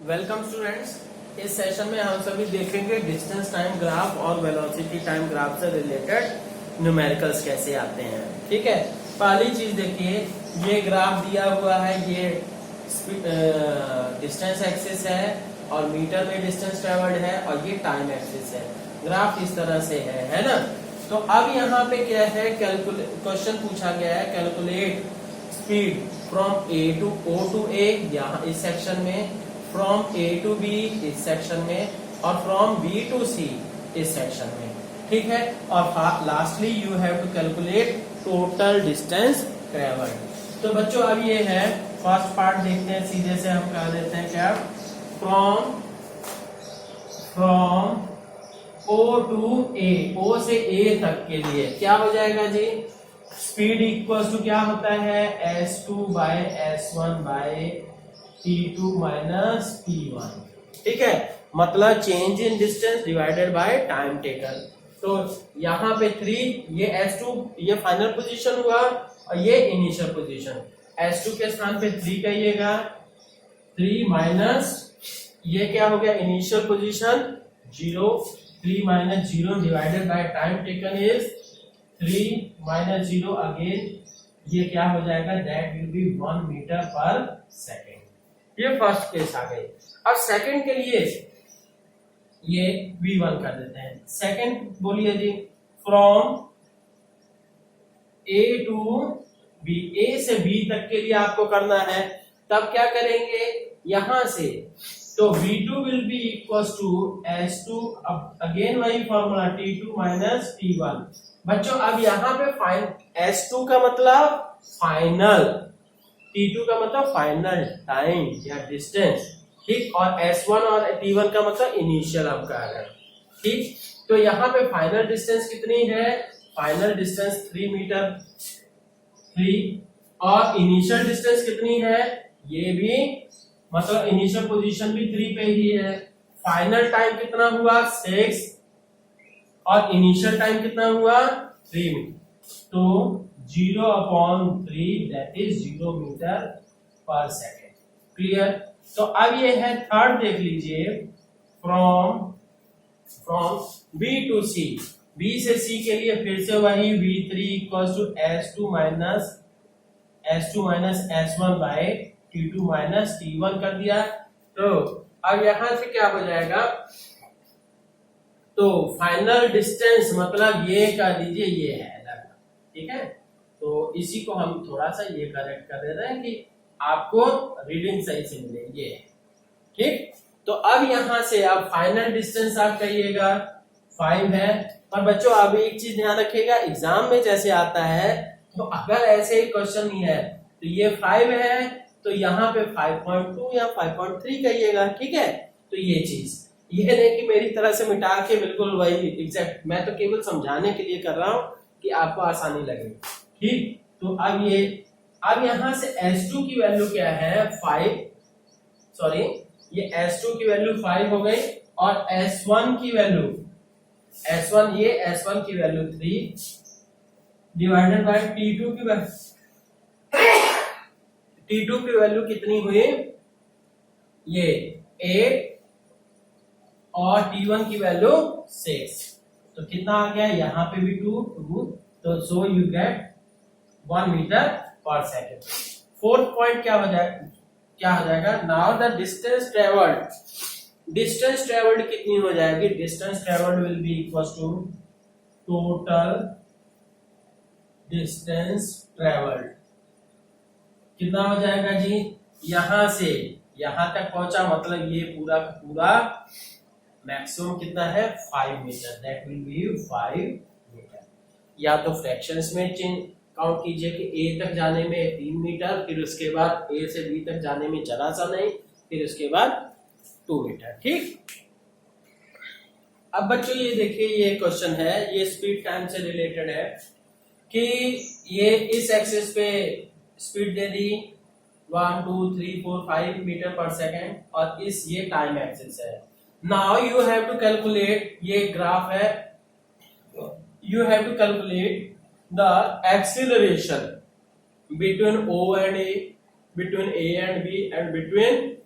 Welcome students. इस session में हम सभी देखेंगे डिस्टेंस टाइम ग्राफ और वेलोसिटी टाइम ग्राफ से रिलेटेड न्यूमेरिकल्स कैसे आते हैं। ठीक है, पहली चीज देखिए, ये ग्राफ दिया हुआ है, ये डिस्टेंस एक्सिस है और मीटर में डिस्टेंस ट्रेवल्ड है और ये टाइम एक्सिस है। ग्राफ इस तरह से है ना। तो अब यहाँ पे क्या है, क्वेश्चन पूछा गया है calculate speed from A to O to A, यहाँ इस सेक्शन में, फ्रॉम ए टू बी इस सेक्शन में, और फ्रॉम बी टू सी इस सेक्शन में। ठीक है, और lastly you have to calculate total distance travelled. तो बच्चों अब ये है फर्स्ट पार्ट, देखते हैं सीधे से हम कह देते हैं क्या, फ्रॉम ओ टू ए, ओ से ए तक के लिए क्या हो जाएगा जी, स्पीड इक्वल टू क्या होता है, s2 bye s1 by t2 minus t1। ठीक है, मतलब change in distance divided by time taken. तो यहाँ पे 3, ये s2 ये फाइनल पोजीशन हुआ और ये इनिशियल पोजीशन। s2 के स्थान पे 3 कहिएगा, 3 माइनस ये क्या हो गया initial position 0, 3 minus 0 divided by time taken is 3 minus 0 again, ये क्या हो जाएगा, that will B 1 metre per second. ये फर्स्ट केस आ गई। अब सेकंड के लिए ये v1 कर देते हैं। सेकंड बोलिए जी, from a to b, a से b तक के लिए आपको करना है। तब क्या करेंगे, यहां से तो v2 will be equal to s2, अब अगेन वही फॉर्मूला t2 माइनस t1। बच्चों अब यहाँ पे s2 का मतलब फाइनल, t2 का मतलब फाइनल टाइम या डिस्टेंस। ठीक, और s1 और t1 का मतलब इनिशियल हम कह रहे हैं। ठीक, तो यहाँ पे फाइनल डिस्टेंस कितनी है, फाइनल डिस्टेंस 3 मीटर 3, और इनिशियल डिस्टेंस कितनी है, ये भी मतलब इनिशियल पोजीशन भी 3 पे ही है। फाइनल टाइम कितना हुआ 6 और इनिशियल टाइम कितना हुआ 3 में, तो 0/3 that is 0 metre per second. Clear. तो अब ये है थर्ड, देख लीजिए, from B to C, B से सी के लिए फिर से वही v3 equal to s2 minus s1 by t2 minus t1 कर दिया। तो अब यहां से क्या हो जाएगा, तो फाइनल डिस्टेंस मतलब ये कर दीजिए, ये है लगभग। ठीक है, तो इसी को हम थोड़ा सा ये करेक्ट कर दे रहे हैं कि आपको रीडिंग सही से मिले ये। ठीक, तो अब यहां से आप फाइनल डिस्टेंस आप कहिएगा 5 है। पर बच्चों अब एक चीज ध्यान रखिएगा, एग्जाम में जैसे आता है, तो अगर ऐसे ही क्वेश्चन नहीं है तो ये 5 है तो यहाँ पे 5.2 या 5.3 कहिएगा। ठीक है, तो ये चीज, ये नहीं कि मेरी तरह से मिटा के बिल्कुल वही एग्जैक्ट, मैं तो केवल समझाने के लिए कर रहा हूं कि आपको आसानी लगे। ठीक, तो अब ये, अब यहां से S2 की वैल्यू क्या है 5, सॉरी ये S2 की वैल्यू 5 हो गई, और S1 की वैल्यू, S1 ये S1 की वैल्यू 3 डिवाइडेड बाय T2 की वैल्यू, T2 की वैल्यू कितनी हुई, ये 8 और T1 की वैल्यू 6, तो कितना आ गया, यहाँ पे भी 2, तो so you get 1 metre per second. Fourth point क्या हो जाएगा, नाउ द डिस्टेंस ट्रेवल्ड कितनी हो जाएगी, distance travelled will be equal to total distance travelled. कितना हो जाएगा जी, यहां से यहां तक पहुंचा, मतलब ये पूरा का पूरा मैक्सिमम कितना है 5 metre, that will be 5 metre. या तो फ्रैक्शंस में काउंट कीजिए कि ए तक जाने में 3 मीटर, फिर उसके बाद ए से बी तक जाने में जरा सा नहीं, फिर उसके बाद 2 मीटर। ठीक, अब बच्चों ये देखिए, ये क्वेश्चन है, ये स्पीड टाइम से रिलेटेड है कि ये इस एक्सिस पे स्पीड दे दी 1 2 3 4 5 मीटर पर सेकेंड, और इस ये टाइम एक्सिस है। Now you have to calculate, ये ग्राफ है, you have to calculate the acceleration between O and A, between A and B, and between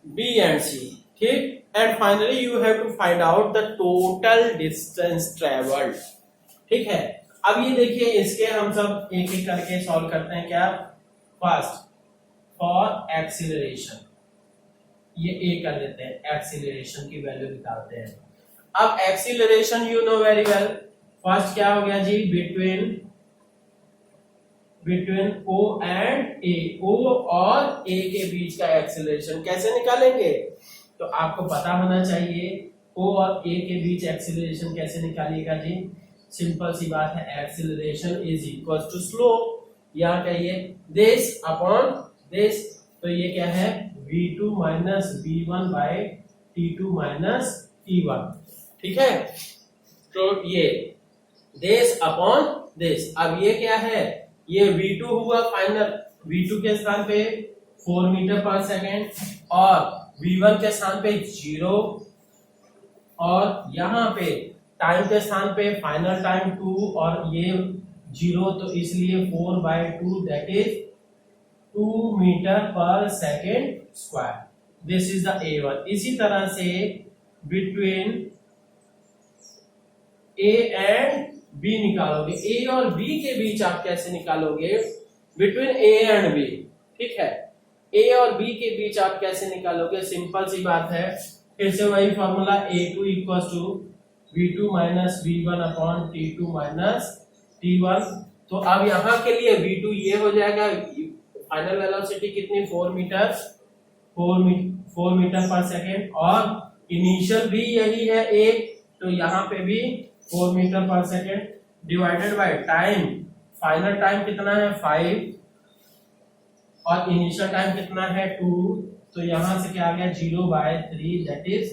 B and C, ठीक। And finally you have to find out the total distance travelled, ठीक है। अब ये देखिए, इसके हम सब एक एक करके सॉल्व करते हैं। क्या? फर्स्ट फॉर एक्सीलरेशन, ये ए कर लेते हैं, एक्सीलरेशन की वैल्यू निकालते हैं। अब acceleration you know very well, first क्या हो गया जी, बिटवीन ओ एंड ए, ओ और ए के बीच का एक्सीलरेशन कैसे निकालेंगे? तो आपको पता होना चाहिए ओ और ए के बीच एक्सीलरेशन कैसे निकालिएगा जी। सिंपल सी बात है, acceleration is equal to slope, यहाँ कहिए दिस अपॉन दिस, तो ये क्या है v2 minus v1 bye t2 minus t1, ठीक है। तो ये दिस अपॉन दिस, अब ये क्या है, ये v2 हुआ फाइनल, v2 के स्थान पे 4 मीटर पर सेकेंड और v1 के स्थान पे 0 और यहाँ पे टाइम के स्थान पे फाइनल टाइम 2 और ये 0, तो इसलिए 4/2 that is 2 metre per second square. This is the A1। इसी तरह से बिटवीन A एंड B निकालोगे, A और B के बीच आप कैसे निकालोगे, बिटवीन A एंड B, ठीक है। A और B के बीच आप कैसे निकालोगे, सिंपल सी बात है, फिर से वही formula A2 equals to V2 minus V1 upon T2 minus T1। तो अब यहाँ के लिए V2 ये हो जाएगा, फाइनल वेलोसिटी कितनी, 4 मीटर पर सेकेंड और इनिशियल भी यही है 1, तो यहाँ पे भी 4 metre per second divided by time, final time कितना है 5 और इनिशियल टाइम कितना है 2, तो यहां से क्या आ गया 0/3 that is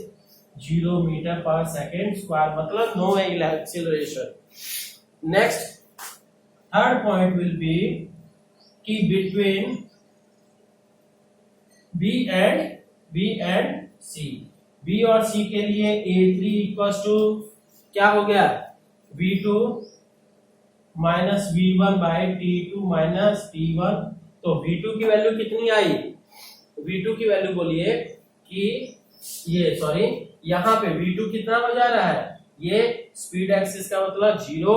0 metre per second square, मतलब no acceleration. Next third point will be कि between B and C, B और सी के लिए A3 इक्वल्स टू क्या हो गया, V2 minus V1 bye T2 minus T1। तो V2 की वैल्यू कितनी आई, V2 की वैल्यू बोलिए कि ये सॉरी यहाँ पे V2 कितना हो जा रहा है, ये स्पीड एक्सिस का मतलब 0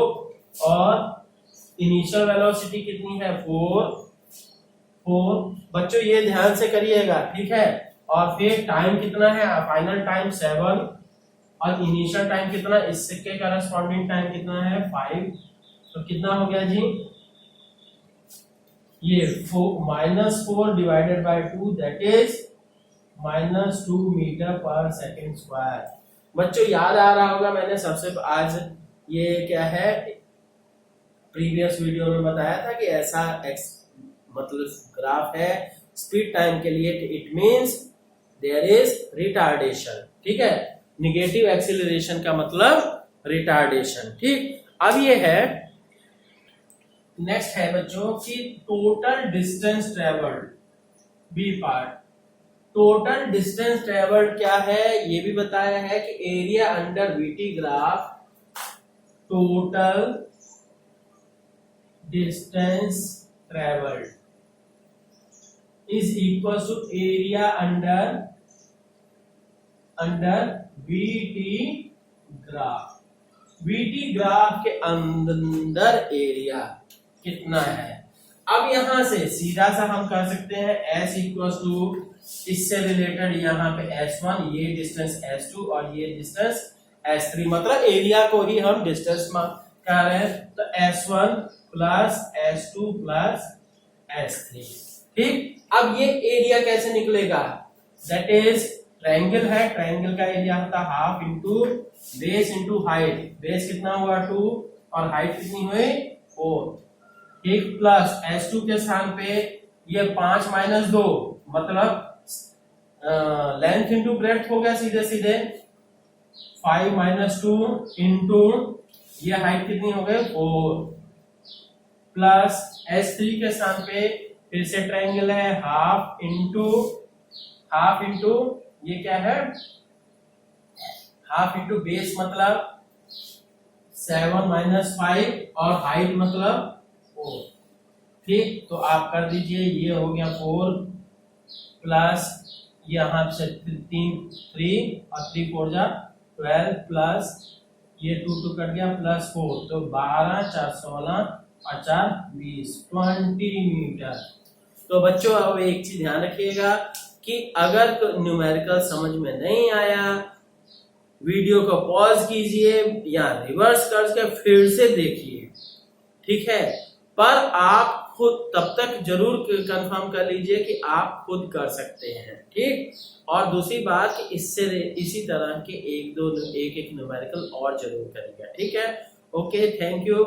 और इनिशियल वेलोसिटी कितनी है 4। बच्चों ये ध्यान से करिएगा, ठीक है। और फिर टाइम कितना है, फाइनल टाइम 7 और इनिशियल टाइम कितना, इसके करस्पॉन्डिंग टाइम कितना है 5, तो कितना हो गया जी, ये -4 divided by 2 that is -2 metre per second square. बच्चों याद आ रहा होगा, मैंने सबसे आज ये क्या है प्रीवियस वीडियो में बताया था कि ऐसा मतलब ग्राफ है स्पीड टाइम के लिए, it means there is retardation, ठीक है। निगेटिव एक्सीलरेशन का मतलब रिटार्डेशन, ठीक। अब ये है नेक्स्ट है बच्चों कि total distance travelled, B part. Total distance travelled क्या है, ये भी बताया है कि area under VT graph, total distance travelled is equal to area under VT graph. VT graph के अंदर एरिया कितना है। अब यहां से सीधा सा हम कर सकते हैं S इक्वल टू, इससे रिलेटेड यहाँ पे S1, ये डिस्टेंस S2 और ये डिस्टेंस S3, मतलब एरिया को ही हम डिस्टेंस कर रहे हैं, तो S1 plus S2 plus S3, ठीक। अब ये एरिया कैसे निकलेगा, दैट इज ट्रायंगल है, ट्रायंगल का एरिया होता है half into base into height, base कितना हुआ 2 और हाइट कितनी हुई 4, ठीक। प्लस S2 के स्थान पे ये 5 माइनस 2, मतलब लेंथ इंटू ब्रेड्थ हो गया सीधे सीधे 5 माइनस 2 इंटू ये हाइट कितनी हो गई 4, प्लस S3 के स्थान पे फिर से ट्रायंगल है हाफ इंटू ये क्या है, हाफ इंटू बेस मतलब 7 माइनस 5 और हाइट मतलब 4, ठीक। तो आप कर दीजिए, ये हो गया 4 प्लस यहाँ से 3 और 3 4 जा 12 प्लस ये 2 कट गया प्लस 4 तो 12 4 16 और 4 20 20 मीटर। तो बच्चों अब एक चीज ध्यान रखिएगा कि अगर न्यूमेरिकल समझ में नहीं आया वीडियो को पॉज कीजिए या रिवर्स करके फिर से देखिए, ठीक है। पर आप खुद तब तक जरूर कंफर्म कर लीजिए कि आप खुद कर सकते हैं, ठीक। और दूसरी बात कि इसी तरह के एक एक न्यूमेरिकल और जरूर करिएगा, ठीक है। Okay, thank you.